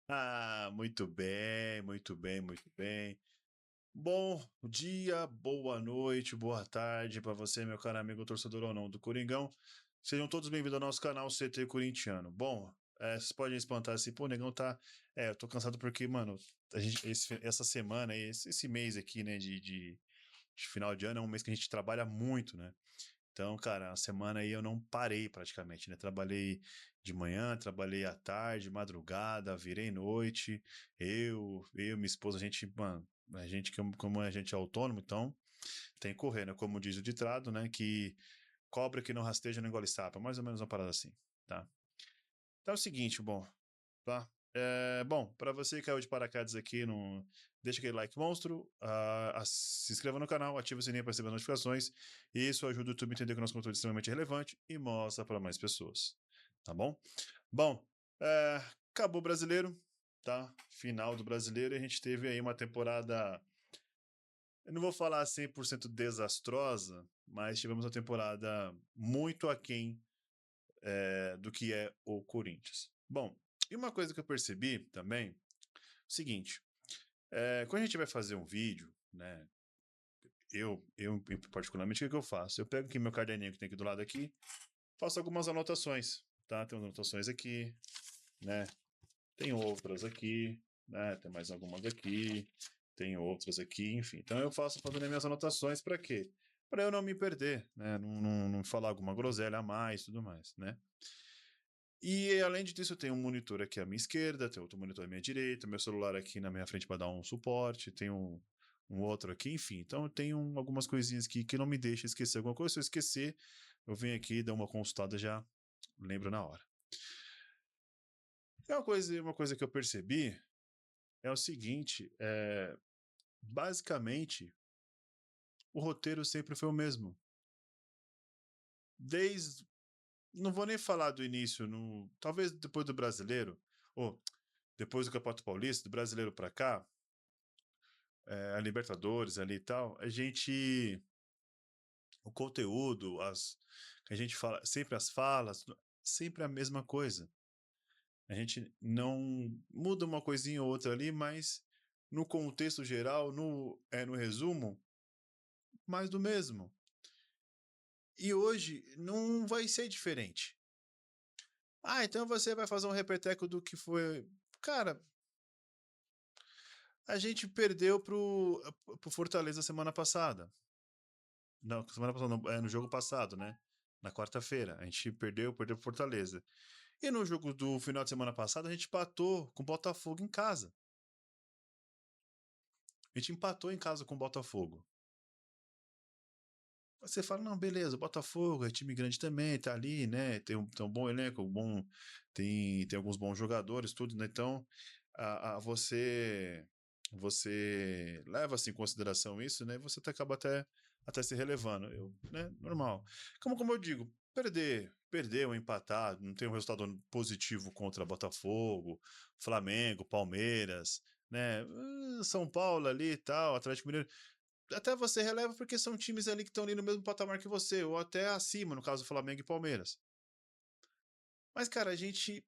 Ah, muito bem, muito bem, muito bem. Bom dia, boa noite, boa tarde para você, meu caro amigo torcedor ou não do Coringão. Sejam todos bem-vindos ao nosso canal CT Corintiano. Bom, vocês podem espantar assim, pô, o Negão tá. Eu tô cansado porque, mano, essa semana, esse mês aqui, né, de final de ano, é um mês que a gente trabalha muito, né? Então, cara, a semana aí eu não parei praticamente, né? Trabalhei de manhã, trabalhei à tarde, madrugada, virei noite. Minha esposa, a gente, mano, a gente, como a gente é autônomo, então tem que correr, né? Como diz o ditado, né? Que cobra que não rasteja não engole sapo. É mais ou menos uma parada assim, tá? Então é o seguinte, bom, tá? Bom, para você que caiu de paraquedas aqui, no, deixa aquele like monstro, se inscreva no canal, ative o sininho para receber notificações. E isso ajuda o YouTube a entender que o nosso conteúdo é extremamente relevante e mostra para mais pessoas. Tá bom? Bom, acabou o brasileiro, tá? Final do brasileiro e a gente teve aí uma temporada. Eu não vou falar 100% desastrosa, mas tivemos uma temporada muito aquém do que é o Corinthians. Bom, e uma coisa que eu percebi também, é o seguinte, quando a gente vai fazer um vídeo, né, eu particularmente, o que eu faço? Eu pego aqui meu caderninho que tem aqui do lado aqui, faço algumas anotações, tá? Tem umas anotações aqui, né? Tem outras aqui, né? Tem mais algumas aqui, tem outras aqui, enfim. Então eu faço fazendo minhas anotações para quê? Para eu não me perder, né? Não falar alguma groselha a mais, tudo mais, né? E além disso, eu tenho um monitor aqui à minha esquerda, tem outro monitor à minha direita, meu celular aqui na minha frente para dar um suporte, tem um outro aqui, enfim. Então eu tenho algumas coisinhas aqui que não me deixam esquecer alguma coisa. Se eu esquecer, eu venho aqui, dou uma consultada já lembro na hora. Uma coisa que eu percebi é o seguinte: basicamente, o roteiro sempre foi o mesmo. Desde. Não vou nem falar do início, talvez depois do brasileiro, ou depois do Campeonato Paulista, do brasileiro para cá, a Libertadores ali e tal, a gente. O conteúdo, a gente fala, sempre as falas, sempre a mesma coisa. A gente não muda uma coisinha ou outra ali, mas no contexto geral, no resumo, mais do mesmo. E hoje não vai ser diferente. Ah, então você vai fazer um repeteco do que foi. Cara, a gente perdeu pro Fortaleza semana passada. Não, semana passada, não, no jogo passado, né? Na quarta-feira. A gente perdeu pro Fortaleza. E no jogo do final de semana passado, a gente empatou com o Botafogo em casa. A gente empatou em casa com o Botafogo. Você fala, não, beleza, o Botafogo é time grande também, tá ali, né? Tem um bom elenco, tem alguns bons jogadores, tudo, né? Então, você leva assim, em consideração isso, né? Você acaba até se relevando, né? Normal. Como eu digo, perder ou empatar, não tem um resultado positivo contra Botafogo, Flamengo, Palmeiras, né? São Paulo ali e tal, Atlético Mineiro até você releva porque são times ali que estão ali no mesmo patamar que você, ou até acima, no caso do Flamengo e Palmeiras. Mas, cara, a gente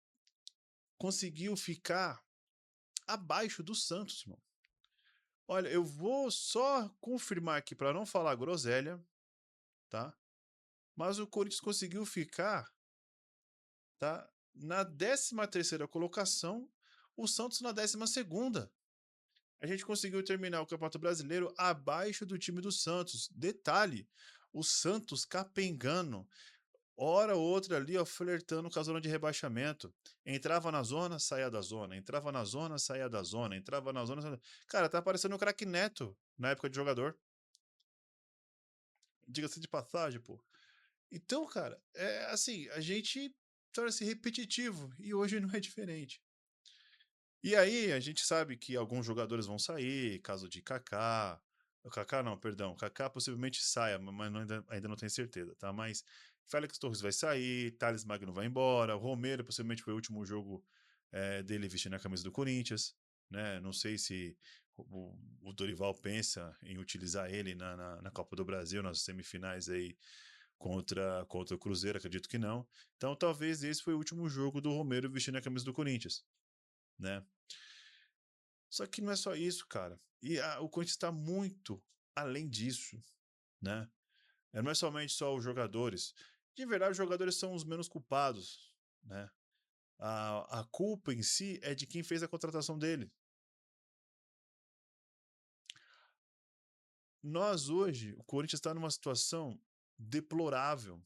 conseguiu ficar abaixo do Santos, mano. Olha, eu vou só confirmar aqui para não falar groselha, tá? Mas o Corinthians conseguiu ficar, tá? Na 13ª colocação, o Santos na 12ª. A gente conseguiu terminar o Campeonato Brasileiro abaixo do time do Santos. Detalhe, o Santos capengando hora ou outra ali, ó, flertando com a zona de rebaixamento. Entrava na zona, saía da zona. Entrava na zona, saía da zona. Entrava na zona, saía... Cara, tá parecendo o craque Neto na época de jogador. Diga-se de passagem, pô. Então, cara, é assim, a gente torna-se repetitivo e hoje não é diferente. E aí, a gente sabe que alguns jogadores vão sair, caso de Kaká. O Kaká não, perdão. O Kaká possivelmente saia, mas ainda não tenho certeza, tá? Mas Félix Torres vai sair, Thales Magno vai embora, o Romero possivelmente foi o último jogo dele vestindo a camisa do Corinthians, né? Não sei se o Dorival pensa em utilizar ele na Copa do Brasil, nas semifinais aí contra o Cruzeiro, acredito que não. Então talvez esse foi o último jogo do Romero vestindo a camisa do Corinthians. né? Só que não é só isso, cara. E o Corinthians está muito além disso, né? Não é somente só os jogadores. De verdade, os jogadores são os menos culpados, né? A culpa em si é de quem fez a contratação dele. Nós hoje, o Corinthians está numa situação deplorável.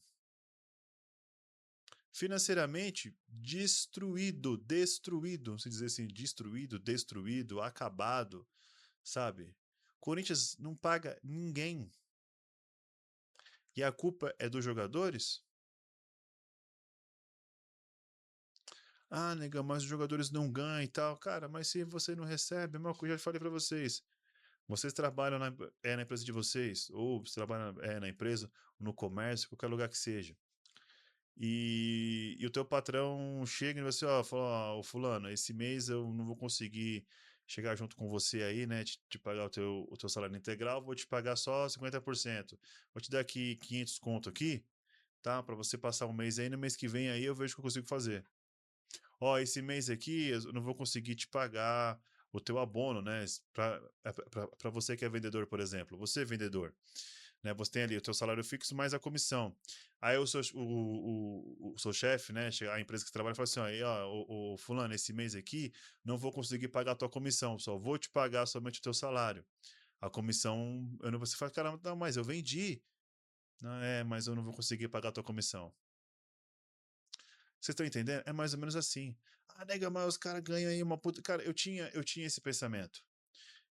Financeiramente, destruído, se dizer assim, destruído, acabado, sabe? Corinthians não paga ninguém. E a culpa é dos jogadores? Ah, nega, mas os jogadores não ganham e tal. Cara, mas se você não recebe, é eu já falei para vocês. Vocês trabalham na empresa de vocês, ou você trabalha na empresa, no comércio, qualquer lugar que seja. E o teu patrão chega e você, ó, fala, ó, fulano, esse mês eu não vou conseguir chegar junto com você aí, né, te pagar o teu salário integral, vou te pagar só 50%. Vou te dar aqui 500 conto aqui, tá, para você passar um mês aí, no mês que vem aí eu vejo o que eu consigo fazer. Ó, esse mês aqui eu não vou conseguir te pagar o teu abono, né, para você que é vendedor, por exemplo, você é vendedor, né? Você tem ali o teu salário fixo mais a comissão. Aí o seu chefe, né? A empresa que você trabalha fala assim: ó, aí, ó, o fulano, esse mês aqui não vou conseguir pagar a tua comissão, só vou te pagar somente o teu salário. A comissão, eu não você fala, cara, não, mas eu vendi. Não, mas eu não vou conseguir pagar a tua comissão. Vocês estão entendendo? É mais ou menos assim. Ah, nega, mas os caras ganham aí uma puta. Cara, eu tinha esse pensamento.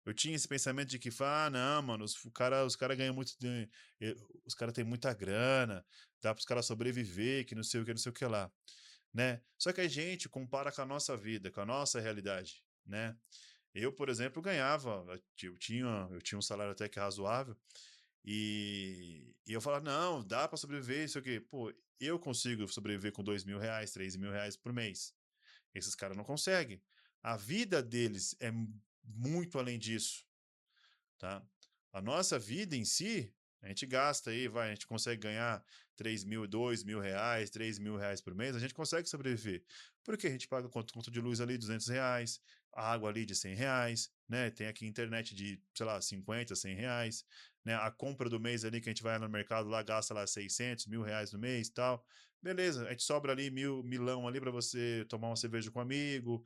Eu tinha esse pensamento de que, não, mano, os cara ganham muito. Os caras têm muita grana, dá para os caras sobreviver, que não sei o que, não sei o que lá, né? Só que a gente compara com a nossa vida, com a nossa realidade, né? Eu, por exemplo, ganhava, eu tinha um salário até que razoável, e eu falava, não, dá para sobreviver, isso aqui. Pô, eu consigo sobreviver com R$ 2.000, R$ 3.000 por mês. Esses caras não conseguem. A vida deles é muito além disso, tá? A nossa vida em si, a gente gasta aí, a gente consegue ganhar 3.000, R$ 2.000, R$ 3.000 por mês, a gente consegue sobreviver. Porque a gente paga conta de luz ali, R$ 200, a água ali de R$ 100, né? Tem aqui internet de, sei lá, 50, R$ 100, né? A compra do mês ali que a gente vai no mercado lá, gasta lá 600, R$ 1.000 no mês e tal. Beleza, a gente sobra ali milão ali para você tomar uma cerveja com um amigo,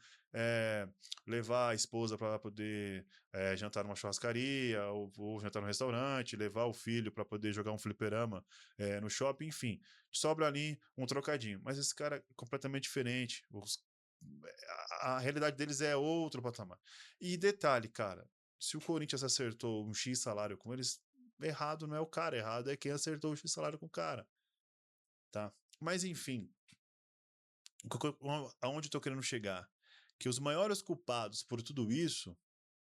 levar a esposa para poder jantar numa churrascaria, ou jantar no restaurante, levar o filho para poder jogar um fliperama no shopping, enfim. Sobra ali um trocadinho. Mas esse cara é completamente diferente. A realidade deles é outro patamar. E detalhe, cara, se o Corinthians acertou um X salário com eles, errado não é o cara, errado é quem acertou o X salário com o cara, tá? Mas enfim, aonde eu tô querendo chegar? Que os maiores culpados por tudo isso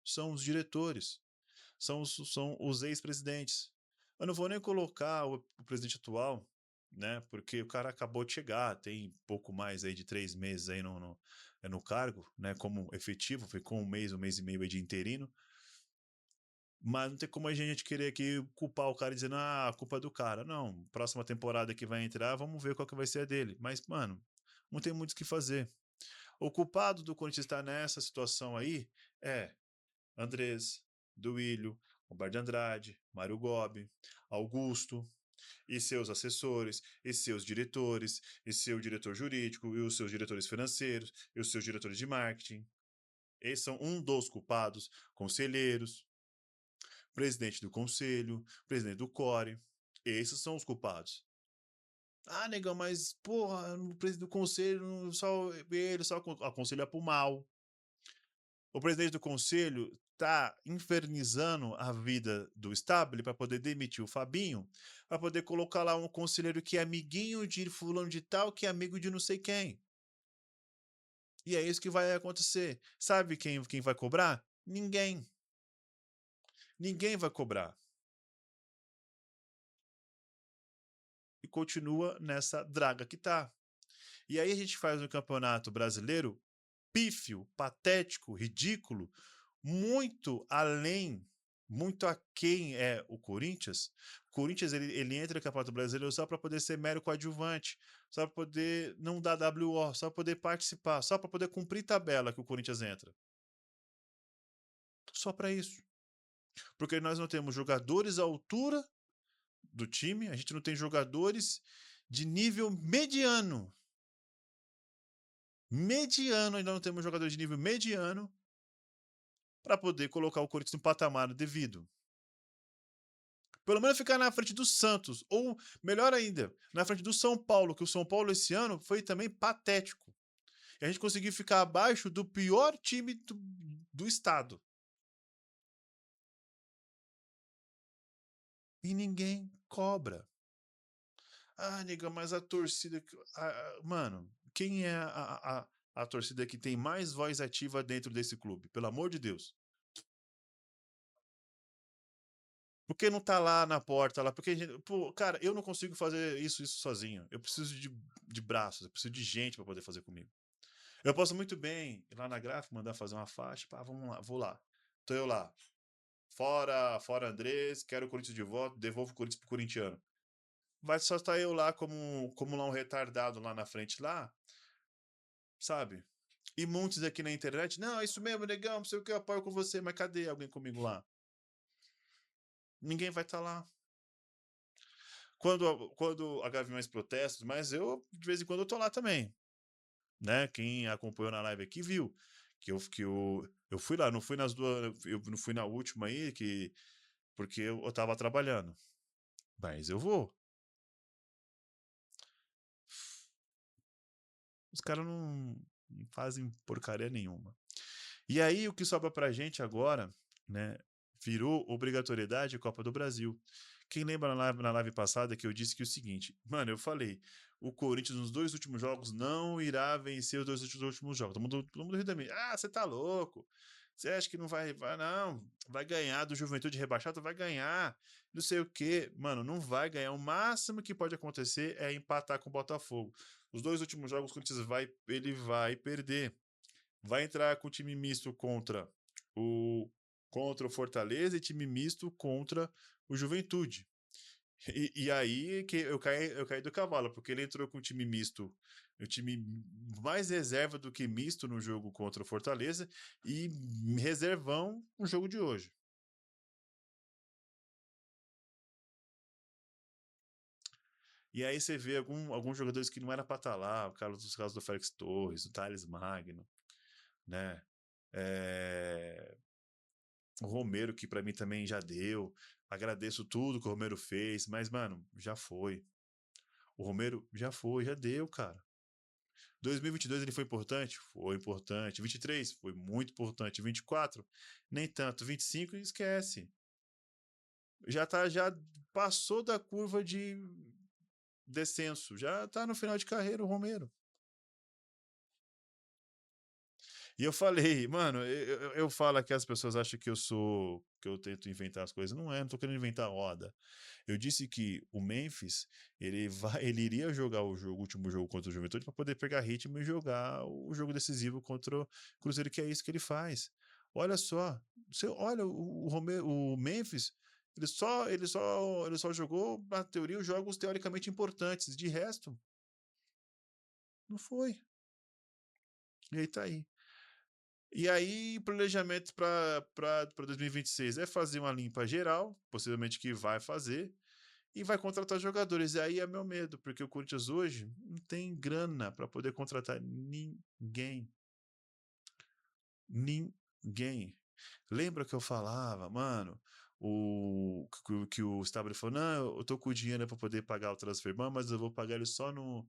são os diretores, são os ex-presidentes. Eu não vou nem colocar o presidente atual, né? Porque o cara acabou de chegar, tem pouco mais aí de 3 meses aí no cargo, né? Como efetivo, ficou um mês e meio aí de interino. Mas não tem como a gente querer aqui culpar o cara dizendo, a culpa é do cara. Não, próxima temporada que vai entrar, vamos ver qual que vai ser a dele. Mas, mano, não tem muito o que fazer. O culpado do Corinthians estar nessa situação aí é Andrés, Duílio, Roberto de Andrade, Mário Gobi, Augusto e seus assessores, e seus diretores, e seu diretor jurídico, e os seus diretores financeiros, e os seus diretores de marketing. Esses são um dos culpados, conselheiros, presidente do conselho, presidente do CORE. Esses são os culpados. Ah, negão, mas porra, o presidente do conselho só ele só aconselha pro mal. O presidente do conselho tá infernizando a vida do Stabile para poder demitir o Fabinho, para poder colocar lá um conselheiro que é amiguinho de fulano de tal, que é amigo de não sei quem. E é isso que vai acontecer. Sabe quem vai cobrar? Ninguém. Ninguém vai cobrar. E continua nessa draga que tá. E aí a gente faz um campeonato brasileiro pífio, patético, ridículo, muito além muito aquém é o Corinthians. O Corinthians ele entra no Campeonato Brasileiro só para poder ser mero coadjuvante, só para poder não dar WO, só para poder participar, só para poder cumprir tabela que o Corinthians entra. Só para isso. Porque nós não temos jogadores à altura do time, a gente não tem jogadores de nível mediano. Mediano, ainda não temos jogadores de nível mediano para poder colocar o Corinthians no patamar devido. Pelo menos ficar na frente do Santos, ou melhor ainda, na frente do São Paulo, que o São Paulo esse ano foi também patético. E a gente conseguiu ficar abaixo do pior time do estado. E ninguém cobra. Ah, nega, mas a torcida. Mano, quem é a torcida que tem mais voz ativa dentro desse clube? Pelo amor de Deus. Por que não tá lá na porta lá? Porque, pô, cara, eu não consigo fazer isso sozinho. Eu preciso de braços, eu preciso de gente para poder fazer comigo. Eu posso muito bem ir lá na gráfica, mandar fazer uma faixa, pá, vamos lá, vou lá. Tô eu lá. Fora Andrés, quero o Corinthians de volta, devolvo o Corinthians pro corintiano. Vai só estar eu lá como lá um retardado lá na frente lá, sabe? E muitos aqui na internet, não, é isso mesmo, negão, não sei o que, eu apoio com você, mas cadê alguém comigo lá? Ninguém vai estar lá. Quando a Gaviões protestos, mas eu, de vez em quando, eu tô lá também. Né? Quem acompanhou na live aqui viu que eu fui lá, não fui nas duas, eu não fui na última aí, porque eu tava trabalhando. Mas eu vou. Os caras não fazem porcaria nenhuma. E aí o que sobra pra gente agora, né? Virou obrigatoriedade Copa do Brasil. Quem lembra na live passada que eu disse que o seguinte, mano, eu falei, o Corinthians nos dois últimos jogos não irá vencer os dois últimos jogos. Todo mundo riu da mim. Ah, você tá louco? Você acha que não vai? Não, vai ganhar do Juventude rebaixado, vai ganhar. Não sei o quê. Mano, não vai ganhar. O máximo que pode acontecer é empatar com o Botafogo. Os dois últimos jogos o Corinthians ele vai perder. Vai entrar com time misto o contra o Fortaleza e time misto contra o Juventude. E aí que eu caí do cavalo, porque ele entrou com o time misto, o time mais reserva do que misto no jogo contra o Fortaleza e reservão no jogo de hoje. E aí você vê alguns jogadores que não era para estar lá, os casos do Félix Torres, o Thales Magno, né? É, o Romero, que para mim também já deu. Agradeço tudo que o Romero fez, mas, mano, já foi. O Romero já foi, já deu, cara. 2022 ele foi importante? Foi importante. 23 foi muito importante. 24 nem tanto. 25 esquece. Já passou da curva de descenso. Já tá no final de carreira o Romero. E eu falei, mano, eu falo que as pessoas acham que eu tento inventar as coisas. Não é, não tô querendo inventar roda. Eu disse que o Memphis, ele iria jogar o último jogo contra o Juventude para poder pegar ritmo e jogar o jogo decisivo contra o Cruzeiro, que é isso que ele faz. Olha só, você olha o Memphis, ele só jogou, na teoria, os jogos teoricamente importantes. De resto, não foi. E aí tá aí. E aí, planejamento para 2026 é fazer uma limpa geral, possivelmente que vai fazer, e vai contratar jogadores. E aí é meu medo, porque o Corinthians hoje não tem grana para poder contratar ninguém. Ninguém. Lembra que eu falava, mano, que o Stabile falou: não, eu tô com o dinheiro para poder pagar o transfer ban, mas eu vou pagar ele só no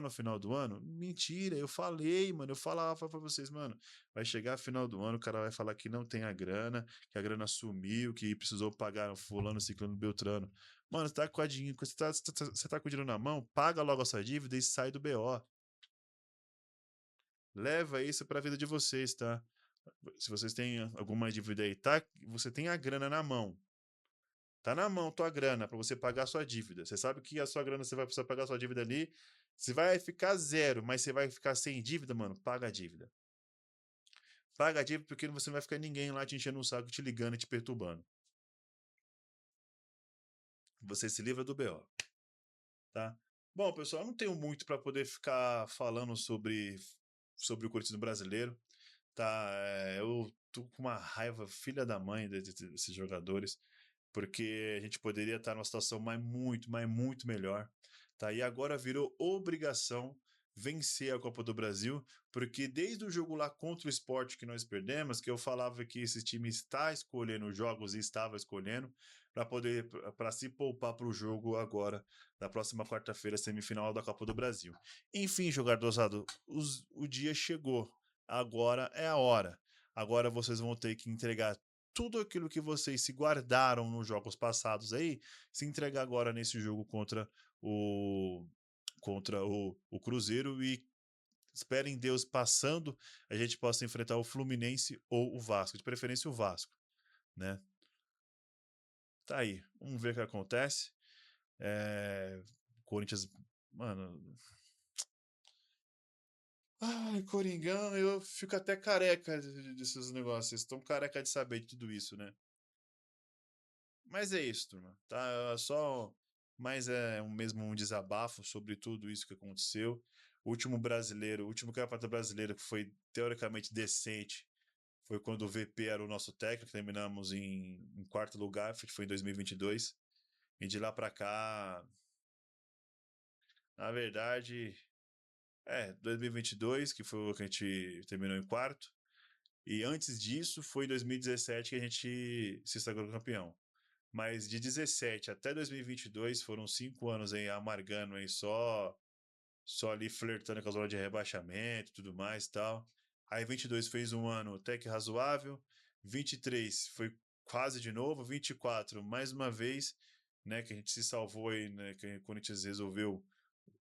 final do ano? Mentira, eu falei, mano, eu falava para vocês, mano, vai chegar final do ano, o cara vai falar que não tem a grana, que a grana sumiu, que precisou pagar fulano, ciclano, beltrano. Mano, você tá com o dinheiro na mão, paga logo essa dívida e sai do BO. Leva isso para a vida de vocês, tá? Se vocês têm alguma dívida aí, tá? Você tem a grana na mão. Tá na mão tua grana para você pagar a sua dívida. Você sabe que a sua grana você vai precisar pagar a sua dívida ali. Você vai ficar zero, mas você vai ficar sem dívida, mano. Paga a dívida. Paga a dívida porque você não vai ficar ninguém lá te enchendo o saco, te ligando e te perturbando. você se livra do BO, tá? Bom, pessoal, eu não tenho muito para poder ficar falando sobre o Corinthians brasileiro, tá? Eu tô com uma raiva filha da mãe desses jogadores, porque a gente poderia estar numa situação mas muito melhor, tá? E agora virou obrigação vencer a Copa do Brasil, porque desde o jogo lá contra o Sport que nós perdemos, que eu falava que esse time está escolhendo jogos e estava escolhendo para se poupar para o jogo agora da próxima quarta-feira, semifinal da Copa do Brasil. Enfim, jogador ousado, o dia chegou. Agora é a hora. Agora vocês vão ter que entregar tudo aquilo que vocês se guardaram nos jogos passados aí, se entregar agora nesse jogo o o Cruzeiro e esperem Deus passando, a gente possa enfrentar o Fluminense ou o Vasco, de preferência o Vasco, né? Tá aí, vamos ver o que acontece. Corinthians, mano. Ai, Coringão, eu fico até careca desses negócios. Vocês estão careca de saber de tudo isso, né? Mas é isso, turma. Tá só mais mesmo um desabafo sobre tudo isso que aconteceu. O último brasileiro, o último campeonato brasileiro que foi teoricamente decente foi quando o VP era o nosso técnico, terminamos em quarto lugar, que foi em 2022. E de lá para cá, na verdade, 2022, que foi o que a gente terminou em quarto. E antes disso, foi em 2017 que a gente se sagrou campeão. Mas de 17 até 2022 foram 5 anos aí amargando aí só ali flertando com a zona de rebaixamento e tudo mais e tal. Aí 22 fez um ano até que razoável, 23 foi quase de novo, 24 mais uma vez, né, que a gente se salvou aí, né, que o Corinthians resolveu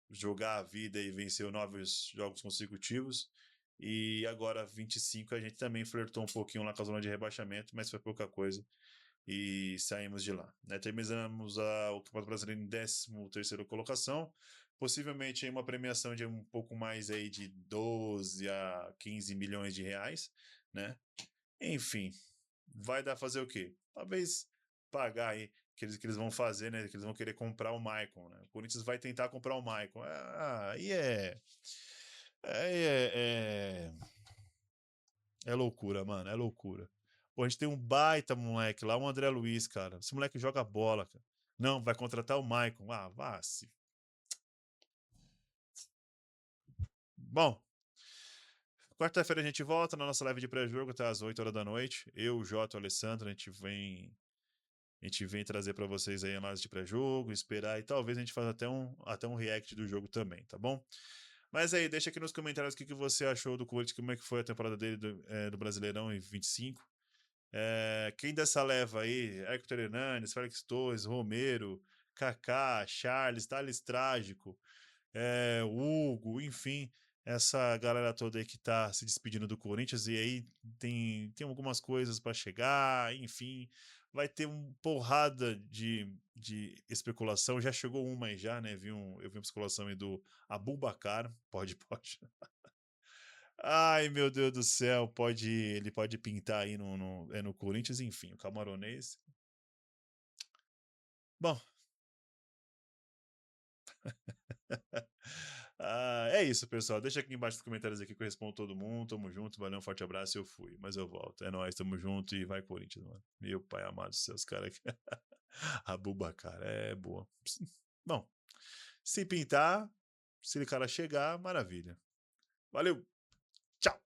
jogar a vida e venceu 9 jogos consecutivos. E agora 25 a gente também flertou um pouquinho lá com a zona de rebaixamento, mas foi pouca coisa e saímos de lá. Né? Terminamos o Campeonato Brasileiro em 13ª colocação, possivelmente uma premiação de um pouco mais aí de 12 a 15 milhões de reais, né? Enfim, vai dar fazer o quê? Talvez pagar aí que eles vão fazer, né? Que eles vão querer comprar o Maicon, né? O Corinthians vai tentar comprar o Maicon. Aí é loucura, mano. É loucura. Pô, a gente tem um baita moleque lá, o André Luiz, cara. Esse moleque joga bola, cara. Não, vai contratar o Maicon. Ah, vá se. Bom, quarta-feira a gente volta na nossa live de pré-jogo até às 8 horas da noite. Eu, o Jota e o Alessandro, a gente vem trazer para vocês aí a análise de pré-jogo, esperar e talvez a gente faça até um react do jogo também, tá bom? Mas aí, deixa aqui nos comentários o que você achou do Corinthians, como é que foi a temporada dele do Brasileirão em 25. Quem dessa leva aí? Hector Hernanes, Félix Torres, Romero, Kaká, Charles, Thales Trágico, Hugo, enfim, essa galera toda aí que tá se despedindo do Corinthians e aí tem algumas coisas para chegar, enfim, vai ter uma porrada de especulação. Já chegou uma aí já, né? Eu vi uma especulação aí do Abubakar, pode. Ai, meu Deus do céu, ele pode pintar aí no Corinthians, enfim, o camaronês. Bom, é isso, pessoal. Deixa aqui embaixo nos comentários aqui que eu respondo todo mundo. Tamo junto, valeu, um forte abraço. Eu fui, mas eu volto. É nóis, tamo junto e vai Corinthians, mano. Meu pai amado, seus caras aqui. A Buba, cara, é boa. Bom, se pintar, se o cara chegar, maravilha. Valeu, tchau.